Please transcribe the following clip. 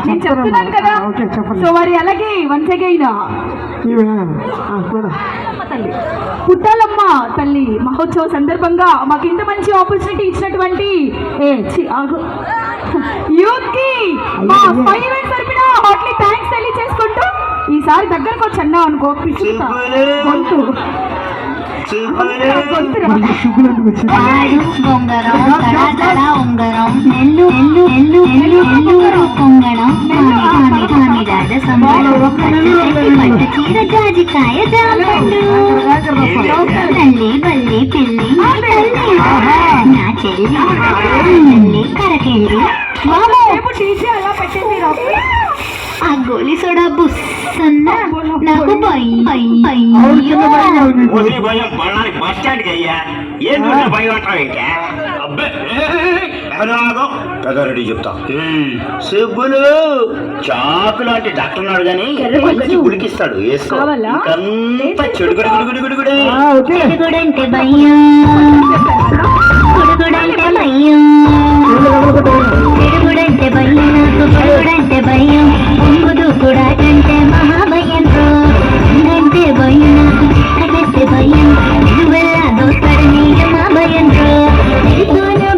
నేను చెప్తున్నాను కదా. సో మరి అలాగే వన్స్ అగైన్ తల్లి పుట్టాలమ్మ తల్లి మహోత్సవ సందర్భంగా మాకు ఇంత మంచి ఆపర్చునిటీ ఇచ్చినటువంటి యూత్ కి మా 5 events తరపున హార్ట్లీ థ్యాంక్స్ తెలియజేసుకుంటూ ఈసారి దగ్గరకు వచ్చి అన్నా అనుకో పిచ్చుతా గొంతు తల్లి బల్లి పిల్లి నా చెల్లి కరకెళ్ళి అలా పెట్టేసి ఆ గోలి సోడా బుస్సన్న నాకు రెడీ చెప్తా సుబ్బులు చాకు లాంటి డాక్టర్ ఉన్నాడు కానీ ఉడికిస్తాడు వేసుకోంతా చెడుగుడంటే భయ్యా గుడుగుడంటే భయ్యా